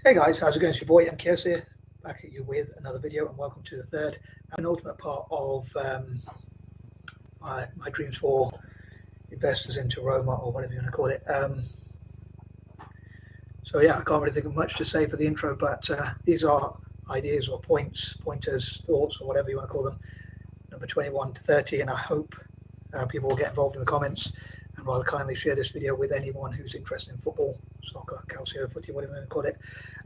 Hey guys, how's it going? It's your boy MKS here, back at you with another video, and welcome to the third and ultimate part of my dreams for investors into Roma, or whatever you want to call it. So yeah, I can't really think of much to say for the intro, but these are ideas or pointers, thoughts, or whatever you want to call them, number 21 to 30, and I hope people will get involved in the comments and rather kindly share this video with anyone who's interested in football, soccer, calcio, footy, whatever you want to call it,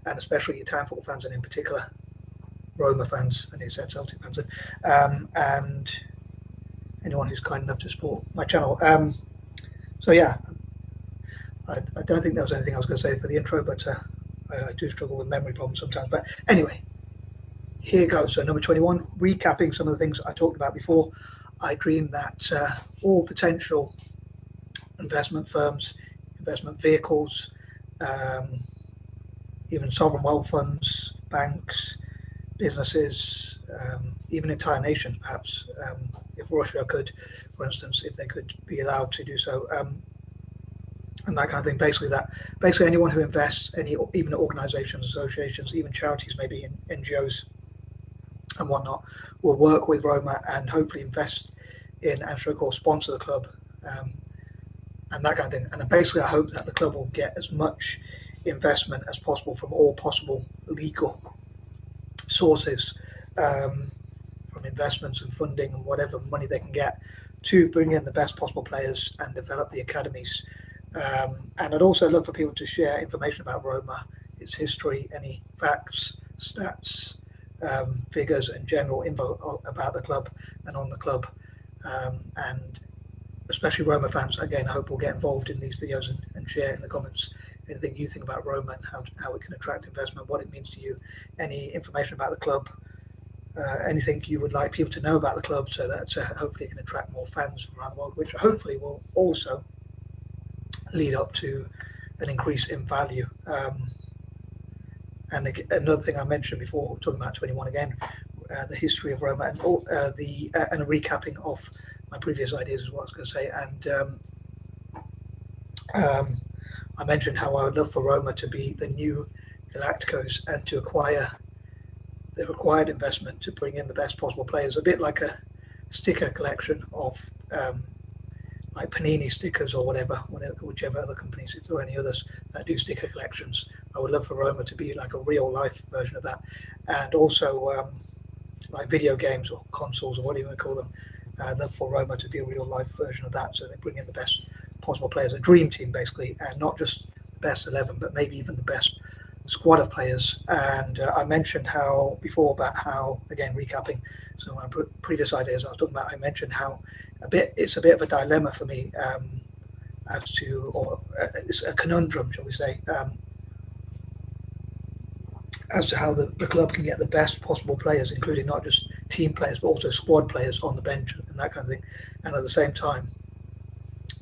and especially Italian football fans, and in particular Roma fans, and said Celtic fans, and anyone who's kind enough to support my channel. So yeah, I don't think there was anything I was going to say for the intro, but I do struggle with memory problems sometimes. But anyway, here goes. So number 21, recapping some of the things I talked about before. I dream that all potential investment firms, investment vehicles, even sovereign wealth funds, banks, businesses, even entire nations, perhaps, if Russia could, for instance, if they could be allowed to do so, and that kind of thing. Basically anyone who invests, even organisations, associations, even charities, maybe in NGOs and whatnot, will work with Roma and hopefully invest in and sponsor the club, and that kind of thing. And basically I hope that the club will get as much investment as possible from all possible legal sources, from investments and funding and whatever money they can get, to bring in the best possible players and develop the academies. And I'd also love for people to share information about Roma, its history, any facts, stats, figures, and general info about the club and on the club. And especially Roma fans, again, I hope will get involved in these videos and share in the comments anything you think about Roma and how it can attract investment, what it means to you, any information about the club, anything you would like people to know about the club, so that hopefully it can attract more fans from around the world, which hopefully will also lead up to an increase in value. And another thing I mentioned before, talking about 21 again, the history of Roma, and and a recapping of my previous ideas is what I was going to say. And I mentioned how I would love for Roma to be the new Galacticos and to acquire the required investment to bring in the best possible players, a bit like a sticker collection of like Panini stickers or whichever other companies, if there are any others that do sticker collections. I would love for Roma to be like a real life version of that, and also like video games or consoles or whatever you want to call them. I'd love for Roma to be a real life version of that, so they bring in the best possible players, a dream team basically, and not just the best 11, but maybe even the best squad of players. And I mentioned how before about how, again, recapping some of my previous ideas I was talking about, I mentioned how it's a bit of a dilemma for me, as to, or it's a conundrum, shall we say, as to how the club can get the best possible players, including not just team players but also squad players on the bench and that kind of thing, and at the same time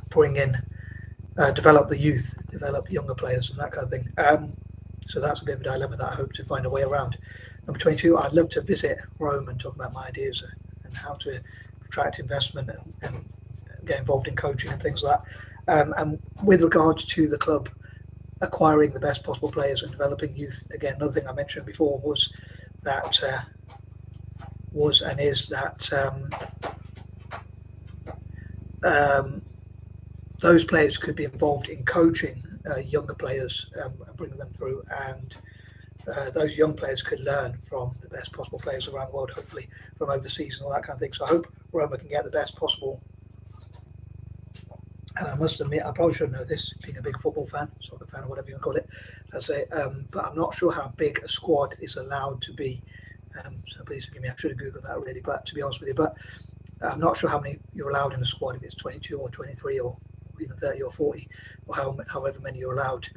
bring in, develop the youth, develop younger players and that kind of thing. So that's a bit of a dilemma that I hope to find a way around. Number 22, I'd love to visit Rome and talk about my ideas and how to attract investment and get involved in coaching and things like that. And with regards to the club acquiring the best possible players and developing youth, again, another thing I mentioned before was that those players could be involved in coaching younger players and bringing them through, and those young players could learn from the best possible players around the world, hopefully from overseas and all that kind of thing. So I hope Roma can get the best possible. And I must admit, I probably should know this, being a big football fan, soccer fan, or whatever you want to call it. But I'm not sure how big a squad is allowed to be. So please forgive me, I should have Googled that already, but to be honest with you, but I'm not sure how many you're allowed in a squad, if it's 22 or 23 or even 30 or 40, or however many you're allowed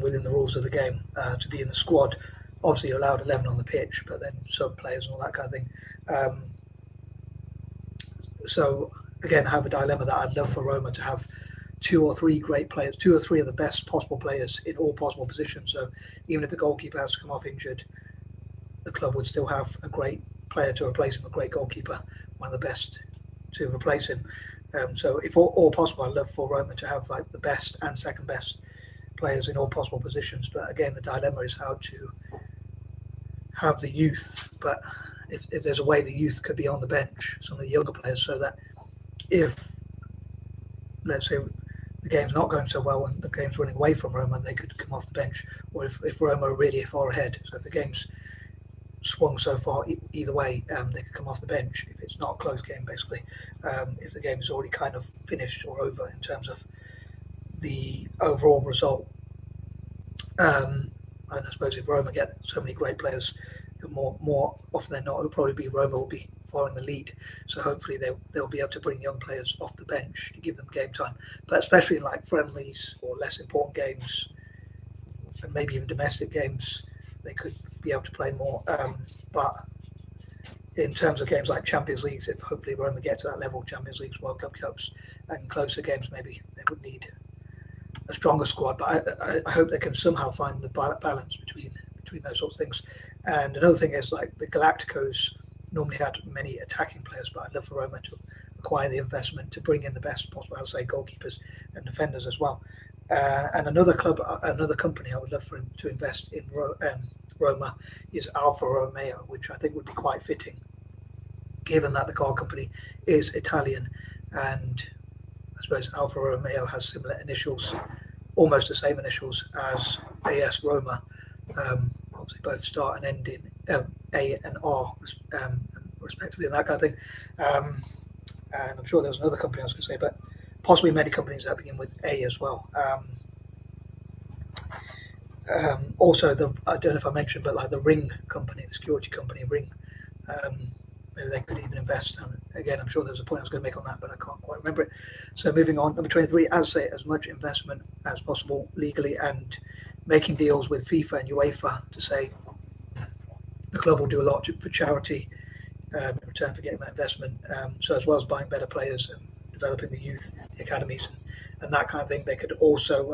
within the rules of the game to be in the squad. Obviously, you're allowed 11 on the pitch, but then sub players and all that kind of thing. So again, I have a dilemma that I'd love for Roma to have 2 or 3 great players, 2 or 3 of the best possible players in all possible positions. So even if the goalkeeper has to come off injured, the club would still have a great player to replace him, a great goalkeeper, one of the best to replace him. So if all possible, I'd love for Roma to have like the best and second best players in all possible positions. But again, the dilemma is how to have the youth. But if there's a way the youth could be on the bench, some of the younger players, so that if, let's say, the game's not going so well and the game's running away from Roma, they could come off the bench. Or if Roma are really far ahead, so if the game's swung so far either way, they could come off the bench if it's not a close game, basically. If the game is already kind of finished or over in terms of the overall result. And I suppose if Roma get so many great players, more often than not, it'll probably be Roma will be far in the lead. So hopefully they'll be able to bring young players off the bench to give them game time. But especially in like friendlies or less important games, and maybe even domestic games, they could be able to play more. But in terms of games like Champions Leagues, if hopefully Roma get to that level, Champions Leagues, World Club Cups, and closer games, maybe they would need a stronger squad. But I hope they can somehow find the balance between those sorts of things. And another thing is, like, the Galacticos normally had many attacking players, but I'd love for Roma to acquire the investment to bring in the best possible, I'll say, goalkeepers and defenders as well. And another company I would love for him to invest in Roma is Alfa Romeo, which I think would be quite fitting, given that the car company is Italian, and I suppose Alfa Romeo has similar initials, almost the same initials as AS Roma. Obviously, both start and end in A and R, respectively, and that kind of thing. And I'm sure there was another company I was going to say, but possibly many companies that begin with A as well. Also, I don't know if I mentioned, but like the Ring company, the security company Ring, maybe they could even invest. And again, I'm sure there's a point I was going to make on that, but I can't quite remember it. So moving on, number 23, as I say, as much investment as possible legally, and making deals with FIFA and UEFA to say the club will do a lot for charity in return for getting that investment. So as well as buying better players and developing the youth, the academies, and that kind of thing, they could also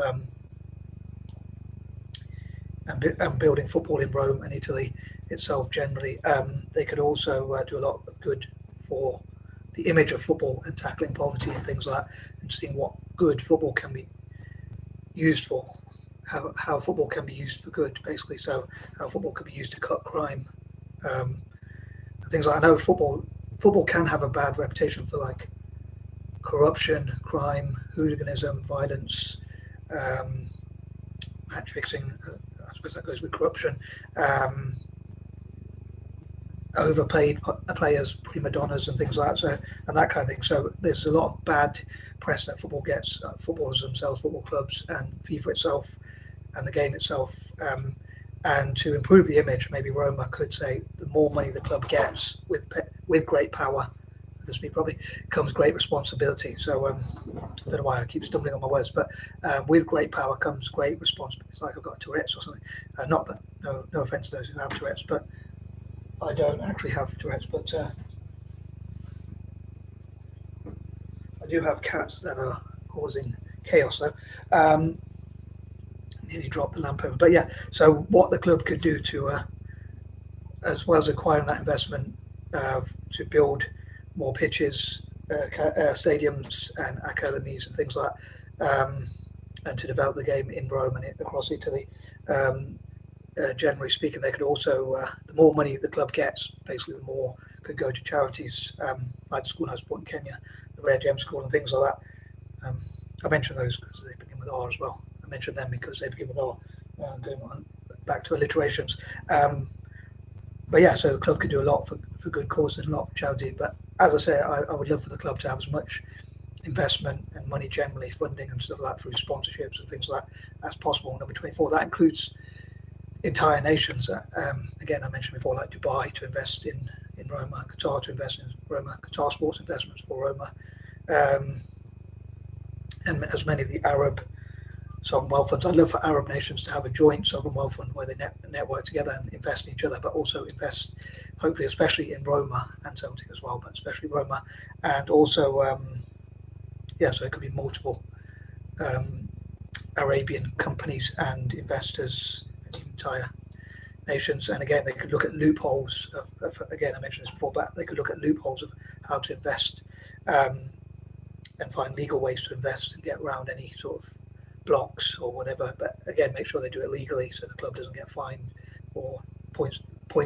and building football in Rome and Italy itself generally. They could also do a lot of good for the image of football and tackling poverty and things like that, and seeing what good football can be used for, how football can be used for good, basically. So how football can be used to cut crime, things like, I know football can have a bad reputation for like corruption, crime, hooliganism, violence, match fixing. I suppose that goes with corruption. Overpaid players, prima donnas, and things like that. So, and that kind of thing. So there's a lot of bad press that football gets, footballers themselves, football clubs, and FIFA itself, and the game itself. And to improve the image, maybe Roma could say the more money the club gets with great power, this me probably, comes great responsibility. So I don't know why I keep stumbling on my words, but with great power comes great responsibility. It's like I've got Tourette's or something. Not that, no offense to those who have Tourette's, but I don't actually have Tourette's, but I do have cats that are causing chaos. So I nearly dropped the lamp over. But yeah, so what the club could do to, as well as acquiring that investment, to build more pitches, stadiums and academies and things like that, and to develop the game in Rome and across Italy. Generally speaking, they could also, the more money the club gets, basically the more could go to charities, like the school I support in Kenya, the Rare Gem School and things like that. I mentioned those because they begin with R as well. I mentioned them because they begin with R, going on back to alliterations. But yeah, so the club could do a lot for good cause and a lot for charity. But as I say, I would love for the club to have as much investment and money generally, funding and stuff like that through sponsorships and things like that as possible. Number 24, that includes entire nations. Again, I mentioned before, like Dubai to invest in Roma, Qatar to invest in Roma, Qatar Sports Investments for Roma, and as many of the Arab sovereign wealth funds. I'd love for Arab nations to have a joint sovereign wealth fund where they network together and invest in each other, but also invest, hopefully, especially in Roma and Celtic as well, but especially Roma, and also, so it could be multiple Arabian companies and investors and entire nations. And again, they could look at loopholes again, I mentioned this before, but they could look at loopholes of how to invest, and find legal ways to invest and get around any sort of blocks or whatever. But again, make sure they do it legally so the club doesn't get fined or points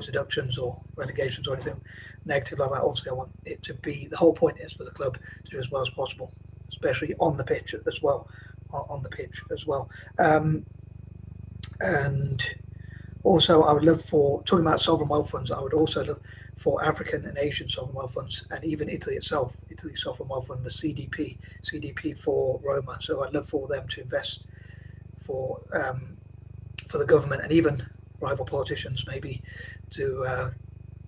deductions or relegations or anything negative like that. Obviously, I want it to be, the whole point is for the club to do as well as possible, especially on the pitch as well. And also, I would love for, talking about sovereign wealth funds, I would also look for African and Asian sovereign wealth funds, and even Italy itself, Italy's sovereign wealth fund, the CDP for Roma. So I'd love for them to invest for the government and even rival politicians maybe to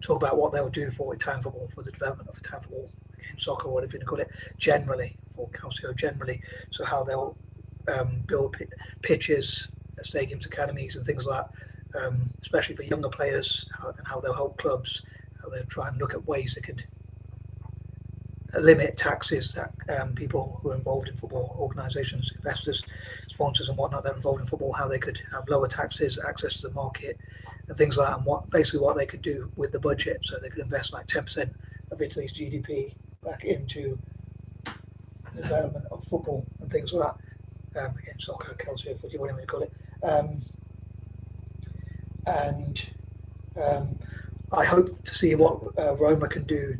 talk about what they'll do for Italian football, for the development of Italian football, again, soccer, or whatever you call it, generally, for Calcio generally. So how they'll build pitches, stadiums, academies, and things like that, especially for younger players, and how they'll help clubs, how they'll try and look at ways they could limit taxes that people who are involved in football, organisations, investors, sponsors and whatnot that are involved in football, how they could have lower taxes, access to the market and things like that, and what they could do with the budget. So they could invest like 10% of Italy's GDP back into the development of football and things like that. Again, soccer, calcio, footy, whatever you call it. I hope to see what Roma can do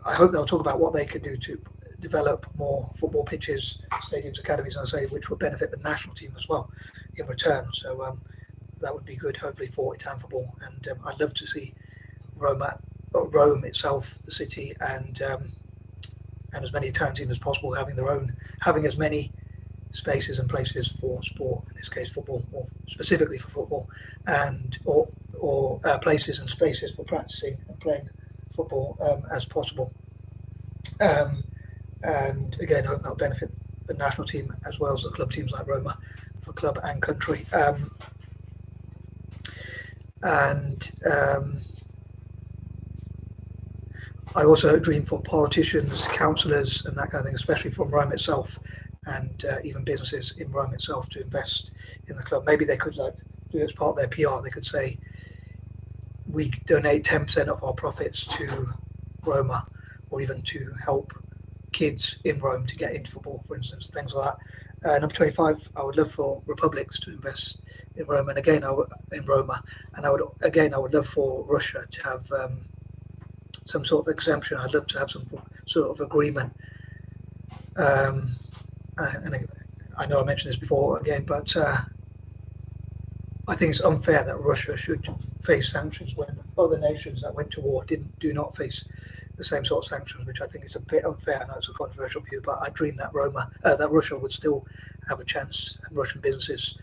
I hope they'll talk about what they could do to develop more football pitches, stadiums, academies, and I say, which would benefit the national team as well in return. So that would be good, hopefully, for Italian football. And I'd love to see Rome itself, the city, and as many Italian teams as possible having as many spaces and places for sport, in this case football, or specifically for football, and or places and spaces for practicing and playing football as possible. And again, I hope that'll benefit the national team as well as the club teams like Roma, for club and country. I also dream for politicians, councillors, and that kind of thing, especially from Rome itself, and even businesses in Rome itself, to invest in the club. Maybe they could do it as part of their PR. They could say, we donate 10% of our profits to Roma, or even to help kids in Rome to get into football, for instance, things like that. Number 25, I would love for republics to invest in Roma, and again, in Roma, and I would love for Russia to have some sort of exemption. I'd love to have some sort of agreement. And I know I mentioned this before again, but I think it's unfair that Russia should face sanctions when other nations that went to war do not face the same sort of sanctions, which I think is a bit unfair. I know it's a controversial view, but I dream that Russia would still have a chance, and Russian businesses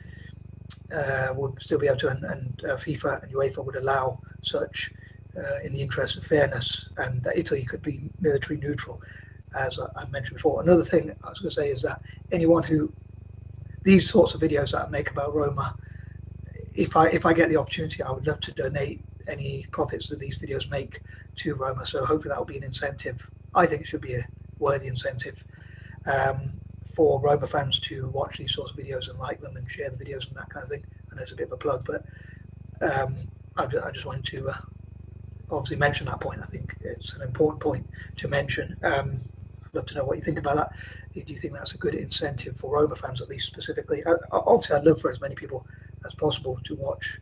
would still be able to, and FIFA and UEFA would allow such in the interest of fairness, and that Italy could be military neutral, as I mentioned before. Another thing I was going to say is that these sorts of videos that I make about Roma, if I get the opportunity, I would love to donate any profits that these videos make to Roma. So hopefully that will be an incentive. I think it should be a worthy incentive for Roma fans to watch these sorts of videos and like them and share the videos and that kind of thing. I know it's a bit of a plug, but I just wanted to obviously mention that point. I think it's an important point to mention. I'd love to know what you think about that. Do you think that's a good incentive for Roma fans, at least specifically? Obviously, I'd love for as many people as possible to watch,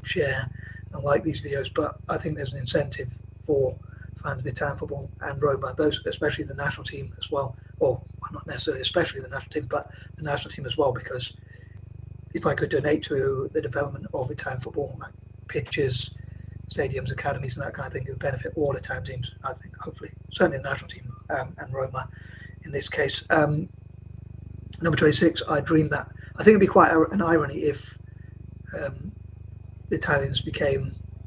share, and like these videos, but I think there's an incentive for fans of Italian football and Roma, those especially the national team as well, or not necessarily especially the national team, but the national team as well, because if I could donate to the development of Italian football, like pitches, stadiums, academies, and that kind of thing, it would benefit all Italian teams, I think, hopefully, certainly the national team and Roma in this case. Number 26, I dream that, I think it'd be quite an irony if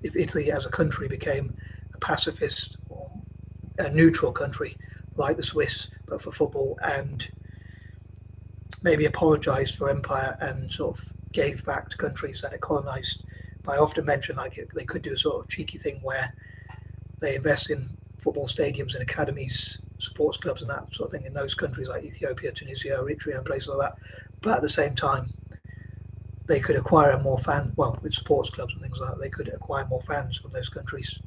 if Italy as a country became a pacifist or a neutral country like the Swiss, but for football, and maybe apologised for empire and sort of gave back to countries that it colonised. But I often mention they could do a sort of cheeky thing where they invest in football stadiums and academies, sports clubs and that sort of thing in those countries like Ethiopia, Tunisia, Eritrea and places like that. But at the same time, they could acquire more fans, with sports clubs and things like that, they could acquire more fans from those countries,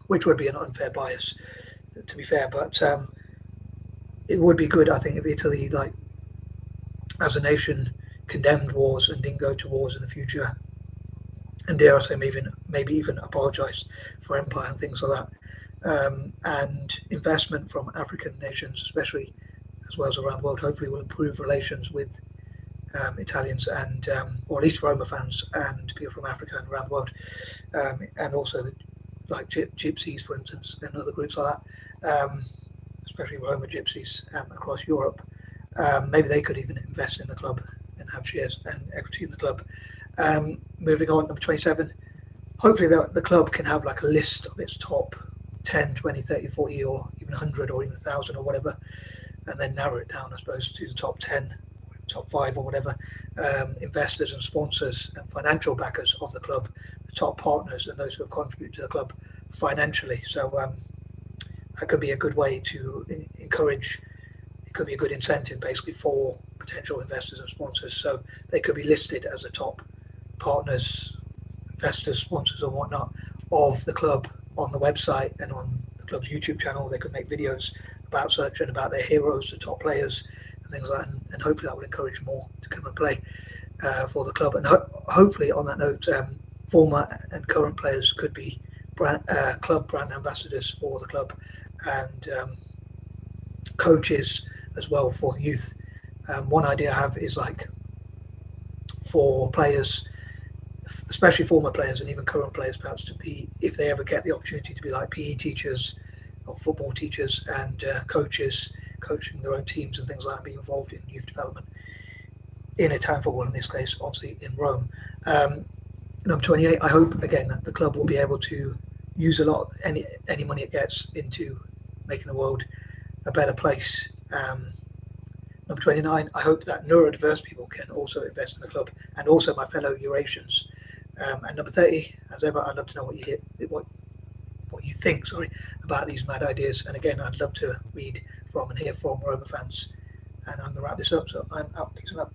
which would be an unfair bias, to be fair. But it would be good, I think, if Italy, like as a nation, condemned wars and didn't go to wars in the future, and dare I say, maybe even apologised for empire and things like that. And investment from African nations, especially as well as around the world, hopefully will improve relations with Italians and or at least Roma fans and people from Africa and around the world, and also like gypsies, for instance, and other groups like that, especially Roma gypsies across Europe. Maybe they could even invest in the club and have shares and equity in the club. Moving on, number 27. Hopefully the club can have like a list of its top 10, 20, 30, 40, or even 100 or even 1,000 or whatever, and then narrow it down, I suppose, to the top 10, top 5 or whatever, investors and sponsors and financial backers of the club, the top partners and those who have contributed to the club financially. So that could be a good way to encourage, it could be a good incentive basically for potential investors and sponsors. So they could be listed as the top partners, investors, sponsors or whatnot of the club on the website and on the club's YouTube channel. They could make videos about such and about their heroes, the top players and things like that, and hopefully that will encourage more to come and play for the club. And hopefully on that note, former and current players could be club brand ambassadors for the club, and coaches as well for the youth. One idea I have is like for players, especially former players and even current players, perhaps to be, if they ever get the opportunity to be like PE teachers or football teachers and coaches, coaching their own teams and things like that, be involved in youth development in Italian football, in this case, obviously in Rome. Number 28, I hope again that the club will be able to use a lot, any money it gets into making the world a better place. Number 29, I hope that neurodiverse people can also invest in the club, and also my fellow Eurasians. And number 30, as ever, I'd love to know what you think, about these mad ideas. And again, I'd love to read from and hear from Roma fans. And I'm going to wrap this up, so I'm out. Peace out.